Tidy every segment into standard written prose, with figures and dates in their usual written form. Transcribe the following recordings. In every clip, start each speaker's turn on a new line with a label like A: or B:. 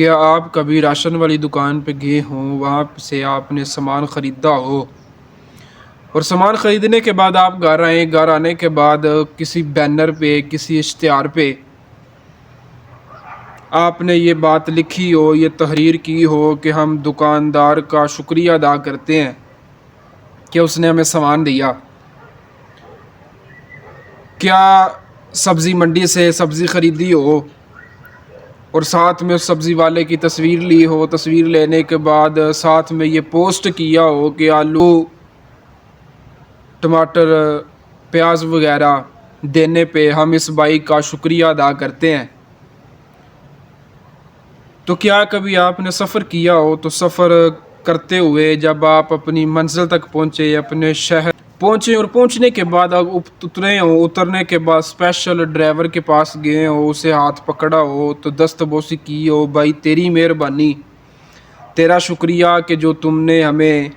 A: کیا آپ کبھی راشن والی دکان پہ گئے ہوں، وہاں سے آپ نے سامان خریدا ہو اور سامان خریدنے کے بعد آپ گھر آئیں، گھر آنے کے بعد کسی بینر پہ، کسی اشتہار پہ آپ نے یہ بات لکھی ہو، یہ تحریر کی ہو کہ ہم دکاندار کا شکریہ ادا کرتے ہیں کہ اس نے ہمیں سامان دیا۔ کیا سبزی منڈی سے سبزی خریدی ہو اور ساتھ میں اس سبزی والے کی تصویر لی ہو، تصویر لینے کے بعد ساتھ میں یہ پوسٹ کیا ہو کہ آلو، ٹماٹر، پیاز وغیرہ دینے پہ ہم اس بھائی کا شکریہ ادا کرتے ہیں؟ تو کیا کبھی آپ نے سفر کیا ہو تو سفر کرتے ہوئے جب آپ اپنی منزل تک پہنچے، اپنے شہر پہنچے اور پہنچنے کے بعد آپ اترے ہو، اترنے کے بعد اسپیشل ڈرائیور کے پاس گئے ہو، اسے ہاتھ پکڑا ہو تو دست بوسی کی ہو، بھائی تیری مہربانی، تیرا شکریہ کہ جو تم نے ہمیں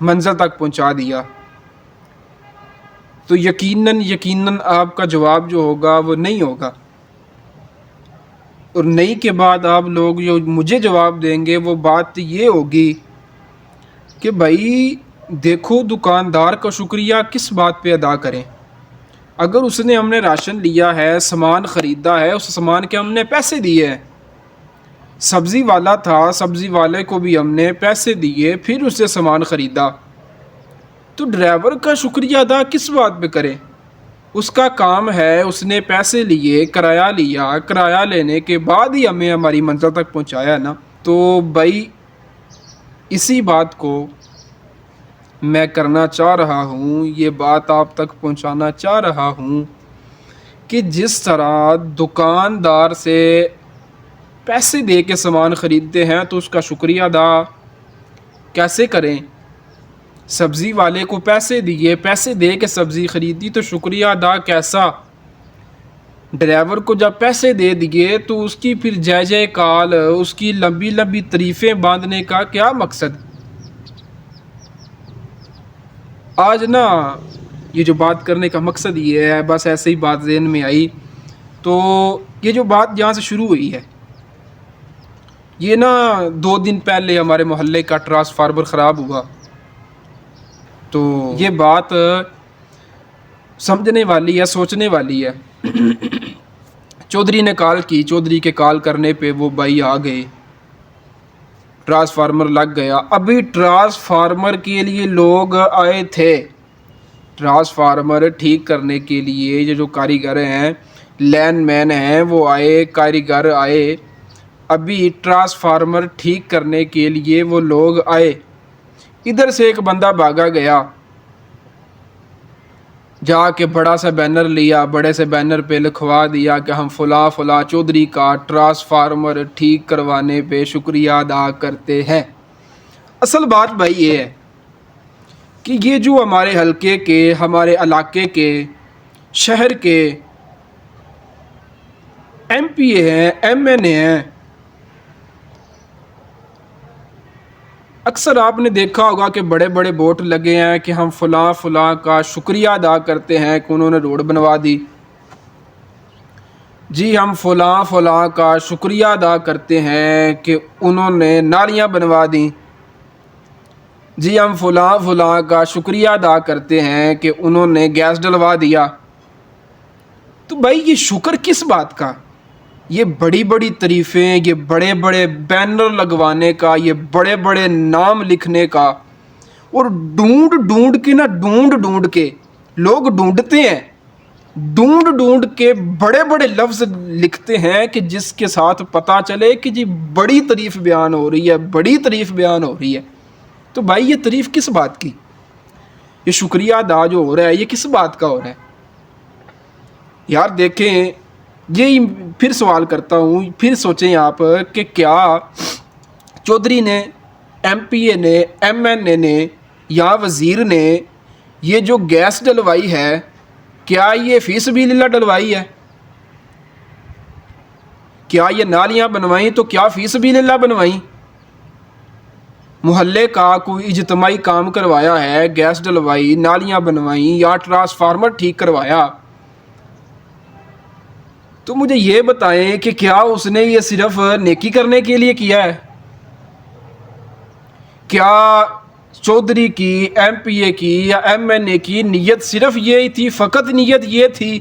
A: منزل تک پہنچا دیا؟ تو یقیناً آپ کا جواب جو ہوگا وہ نہیں ہوگا، اور نہیں کے بعد آپ لوگ جو مجھے جواب دیں گے وہ بات یہ ہوگی کہ بھائی دیکھو، دکاندار کا شکریہ کس بات پہ ادا کریں؟ اگر اس نے ہم نے راشن لیا ہے، سامان خریدا ہے، اس سامان کے ہم نے پیسے دیے ہیں، سبزی والا تھا، سبزی والے کو بھی ہم نے پیسے دیے، پھر اسے سامان خریدا، تو ڈرائیور کا شکریہ ادا کس بات پہ کریں؟ اس کا کام ہے، اس نے پیسے لیے، کرایہ لیا، کرایہ لینے کے بعد ہی ہمیں ہماری منزل تک پہنچایا نا۔ تو بھائی اسی بات کو میں کرنا چاہ رہا ہوں، یہ بات آپ تک پہنچانا چاہ رہا ہوں کہ جس طرح دکاندار سے پیسے دے کے سامان خریدتے ہیں تو اس کا شکریہ ادا کیسے کریں؟ سبزی والے کو پیسے دیے، پیسے دے کے سبزی خریدی تو شکریہ ادا کیسا؟ ڈرائیور کو جب پیسے دے دیے تو اس کی پھر جے جے کال، اس کی لمبی لمبی تعریفیں باندھنے کا کیا مقصد؟ آج نا یہ جو بات کرنے کا مقصد یہ ہے، بس ایسے ہی بات ذہن میں آئی، تو یہ جو بات جہاں سے شروع ہوئی ہے، یہ نا 2 دن پہلے ہمارے محلے کا ٹرانسفارمر خراب ہوا، تو یہ بات سمجھنے والی ہے، سوچنے والی ہے۔ چودھری نے کال کی، چودھری کے کال کرنے پہ وہ بھائی آ گئے، ٹرانسفارمر لگ گیا۔ ابھی ٹرانسفارمر کے لیے لوگ آئے تھے، ٹرانسفارمر ٹھیک کرنے کے لیے یہ جو کاریگر ہیں، لین مین ہیں، وہ آئے، کاریگر آئے، ابھی ٹرانسفارمر ٹھیک کرنے کے لیے وہ لوگ آئے، ادھر سے ایک بندہ بھاگا گیا، جا کے بڑا سا بینر لیا، بڑے سے بینر پہ لکھوا دیا کہ ہم فلاں فلاں چودھری کا ٹرانسفارمر ٹھیک کروانے پہ شکریہ ادا کرتے ہیں۔ اصل بات بھائی یہ ہے کہ یہ جو ہمارے حلقے کے، ہمارے علاقے کے، شہر کے ایم پی اے ہیں، ایم این اے ہیں، اکثر آپ نے دیکھا ہوگا کہ بڑے بڑے بورڈ لگے ہیں کہ ہم فلاں فلاں کا شکریہ ادا کرتے ہیں کہ انہوں نے روڈ بنوا دی، جی ہم فلاں فلاں کا شکریہ ادا کرتے ہیں کہ انہوں نے نالیاں بنوا دیں، جی ہم فلاں فلاں کا شکریہ ادا کرتے ہیں کہ انہوں نے گیس ڈلوا دیا۔ تو بھائی یہ شکر کس بات کا؟ یہ بڑی بڑی تعریفیں، یہ بڑے بڑے بینر لگوانے کا، یہ بڑے بڑے نام لکھنے کا، اور ڈھونڈ کے لوگ ڈھونڈتے ہیں، ڈھونڈ کے بڑے بڑے لفظ لکھتے ہیں کہ جس کے ساتھ پتہ چلے کہ جی بڑی تعریف بیان ہو رہی ہے، بڑی تعریف بیان ہو رہی ہے۔ تو بھائی یہ تعریف کس بات کی؟ یہ شکریہ ادا جو ہو رہا ہے یہ کس بات کا ہو رہا ہے؟ یار دیکھیں، یہی پھر سوال کرتا ہوں، پھر سوچیں آپ کہ کیا چودھری نے، ایم پی اے نے، ایم این اے نے یا وزیر نے یہ جو گیس ڈلوائی ہے، کیا یہ فی سبیل اللہ ڈلوائی ہے؟ کیا یہ نالیاں بنوائیں تو کیا فی سبیل اللہ بنوائیں؟ محلے کا کوئی اجتماعی کام کروایا ہے، گیس ڈلوائی، نالیاں بنوائیں یا ٹرانسفارمر ٹھیک کروایا، تو مجھے یہ بتائیں کہ کیا اس نے یہ صرف نیکی کرنے کے لیے کیا ہے؟ کیا چودھری کی، ایم پی اے کی یا ایم این اے کی نیت صرف یہی تھی، فقط نیت یہ تھی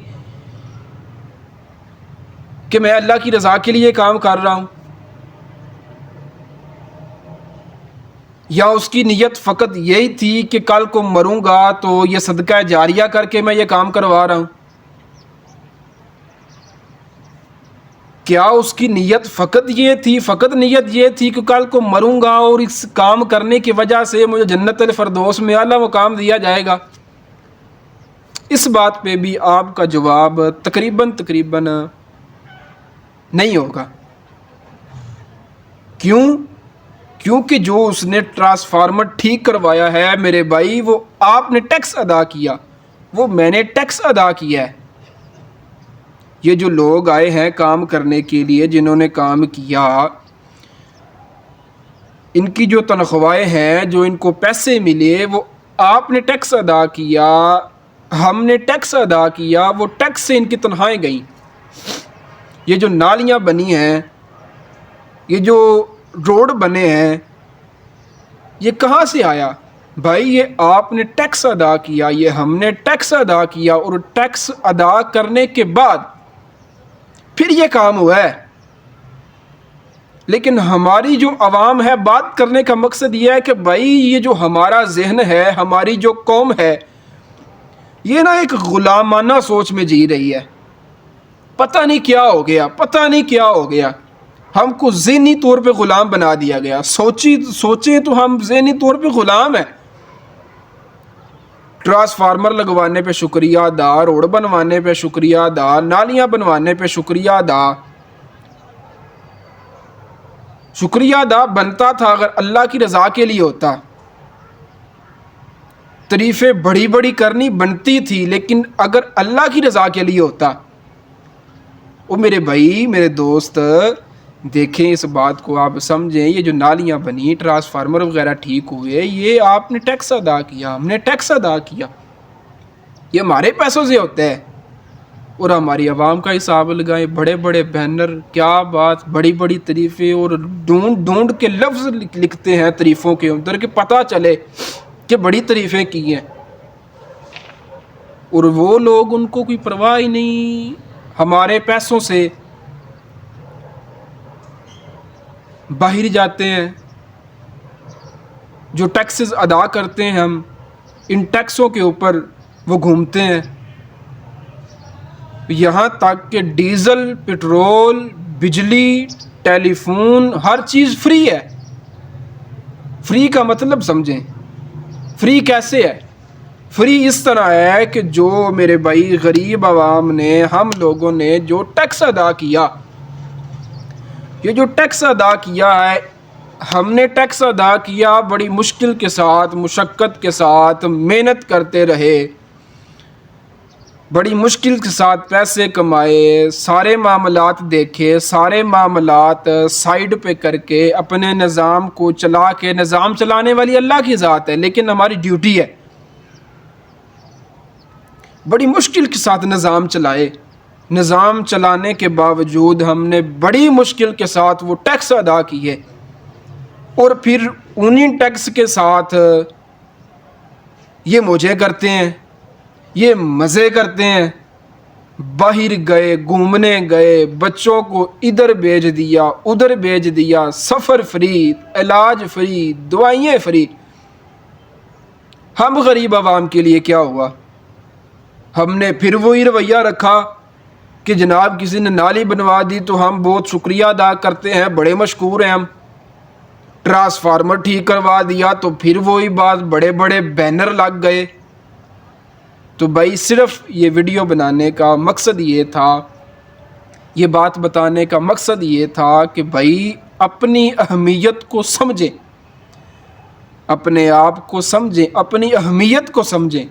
A: کہ میں اللہ کی رضا کے لیے کام کر رہا ہوں؟ یا اس کی نیت فقط یہی تھی کہ کل کو مروں گا تو یہ صدقہ جاریہ کر کے میں یہ کام کروا رہا ہوں؟ کیا اس کی نیت فقط نیت یہ تھی کہ کل کو مروں گا اور اس کام کرنے کی وجہ سے مجھے جنت الفردوس میں اعلیٰ مقام دیا جائے گا؟ اس بات پہ بھی آپ کا جواب تقریباً نہیں ہوگا۔ کیونکہ جو اس نے ٹرانسفارمر ٹھیک کروایا ہے میرے بھائی، وہ آپ نے ٹیکس ادا کیا، وہ میں نے ٹیکس ادا کیا ہے۔ یہ جو لوگ آئے ہیں کام کرنے کے لیے، جنہوں نے کام کیا، ان کی جو تنخواہیں ہیں، جو ان کو پیسے ملے، وہ آپ نے ٹیکس ادا کیا، ہم نے ٹیکس ادا کیا، وہ ٹیکس سے ان کی تنخواہیں گئیں۔ یہ جو نالیاں بنی ہیں، یہ جو روڈ بنے ہیں، یہ کہاں سے آیا؟ بھائی یہ آپ نے ٹیکس ادا کیا، یہ ہم نے ٹیکس ادا کیا، اور ٹیکس ادا کرنے کے بعد پھر یہ کام ہوا ہے۔ لیکن ہماری جو عوام ہے، بات کرنے کا مقصد یہ ہے کہ بھائی یہ جو ہمارا ذہن ہے، ہماری جو قوم ہے، یہ نا ایک غلامانہ سوچ میں جی رہی ہے۔ پتہ نہیں کیا ہو گیا، ہم کو ذہنی طور پہ غلام بنا دیا گیا۔ سوچیں تو ہم ذہنی طور پہ غلام ہیں۔ ٹرانسفارمر لگوانے پہ شکریہ ادا، روڈ بنوانے پہ شکریہ ادا، نالیاں بنوانے پہ شکریہ ادا۔ شکریہ ادا بنتا تھا اگر اللہ کی رضا کے لیے ہوتا، تعریفیں بڑی بڑی کرنی بنتی تھی، لیکن اگر اللہ کی رضا کے لیے ہوتا۔ وہ میرے بھائی، میرے دوست، دیکھیں اس بات کو آپ سمجھیں۔ یہ جو نالیاں بنی، ٹرانسفارمر وغیرہ ٹھیک ہوئے، یہ آپ نے ٹیکس ادا کیا، ہم نے ٹیکس ادا کیا، یہ ہمارے پیسوں سے ہوتا ہے۔ اور ہماری عوام کا حساب لگائیں، بڑے بڑے بینر، کیا بات، بڑی بڑی تعریفیں، اور ڈھونڈ کے لفظ لکھتے ہیں تعریفوں کے اندر کہ پتہ چلے کہ بڑی تعریفیں کی ہیں، اور وہ لوگ، ان کو کوئی پرواہ ہی نہیں، ہمارے پیسوں سے باہر جاتے ہیں۔ جو ٹیکسز ادا کرتے ہیں ہم، ان ٹیکسوں کے اوپر وہ گھومتے ہیں، یہاں تک کہ ڈیزل، پٹرول، بجلی، ٹیلی فون، ہر چیز فری ہے۔ فری کا مطلب سمجھیں، فری کیسے ہے؟ فری اس طرح ہے کہ جو میرے بھائی غریب عوام نے، ہم لوگوں نے جو ٹیکس ادا کیا، یہ جو ٹیکس ادا کیا ہے، ہم نے ٹیکس ادا کیا، بڑی مشکل کے ساتھ، مشقت کے ساتھ، محنت کرتے رہے، بڑی مشکل کے ساتھ پیسے کمائے، سارے معاملات دیکھے، سارے معاملات سائیڈ پہ کر کے اپنے نظام کو چلا کے، نظام چلانے والی اللہ کی ذات ہے، لیکن ہماری ڈیوٹی ہے، بڑی مشکل کے ساتھ نظام چلائے۔ نظام چلانے کے باوجود ہم نے بڑی مشکل کے ساتھ وہ ٹیکس ادا کیے، اور پھر انہیں ٹیکس کے ساتھ یہ موجیں کرتے ہیں، یہ مزے کرتے ہیں، باہر گئے، گھومنے گئے، بچوں کو ادھر بھیج دیا، ادھر بھیج دیا، سفر فری، علاج فری، دوائیں فری۔ ہم غریب عوام کے لیے کیا ہوا؟ ہم نے پھر وہی رویہ رکھا کہ جناب کسی نے نالی بنوا دی تو ہم بہت شکریہ ادا کرتے ہیں، بڑے مشکور ہیں ہم۔ ٹرانسفارمر ٹھیک کروا دیا تو پھر وہی بات، بڑے بڑے بینر لگ گئے۔ تو بھائی صرف یہ ویڈیو بنانے کا مقصد یہ تھا، یہ بات بتانے کا مقصد یہ تھا کہ بھائی اپنی اہمیت کو سمجھیں، اپنے آپ کو سمجھیں، اپنی اہمیت کو سمجھیں۔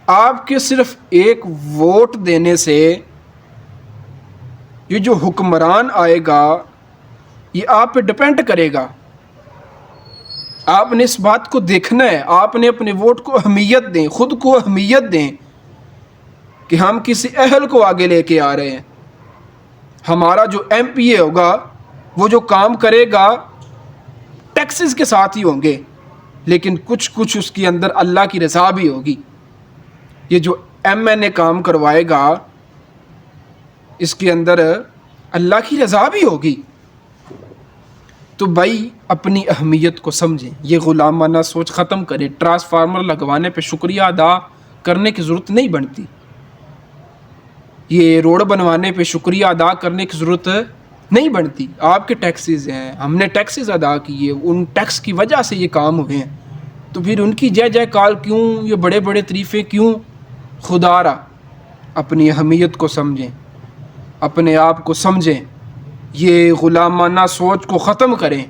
A: آپ کے صرف ایک ووٹ دینے سے یہ جو حکمران آئے گا، یہ آپ پہ ڈپینڈ کرے گا۔ آپ نے اس بات کو دیکھنا ہے، آپ نے اپنے ووٹ کو اہمیت دیں، خود کو اہمیت دیں۔ کہ ہم کسی اہل کو آگے لے کے آ رہے ہیں. ہمارا جو ایم پی اے ہوگا وہ جو کام کرے گا ٹیکسز کے ساتھ ہی ہوں گے، لیکن کچھ اس کے اندر اللہ کی رضا بھی ہوگی. یہ جو ایم این اے کام کروائے گا اس کے اندر اللہ کی رضا بھی ہوگی. تو بھائی اپنی اہمیت کو سمجھیں، یہ غلامانہ سوچ ختم کریں. ٹرانسفارمر لگوانے پہ شکریہ ادا کرنے کی ضرورت نہیں بنتی، یہ روڈ بنوانے پہ شکریہ ادا کرنے کی ضرورت نہیں بنتی. آپ کے ٹیکسز ہیں، ہم نے ٹیکسز ادا کیے، ان ٹیکس کی وجہ سے یہ کام ہوئے ہیں، تو پھر ان کی جے جے کار کیوں، یہ بڑے بڑے تعریفیں کیوں؟ خدا را اپنی اہمیت کو سمجھیں، اپنے آپ کو سمجھیں، یہ غلامانہ سوچ کو ختم کریں.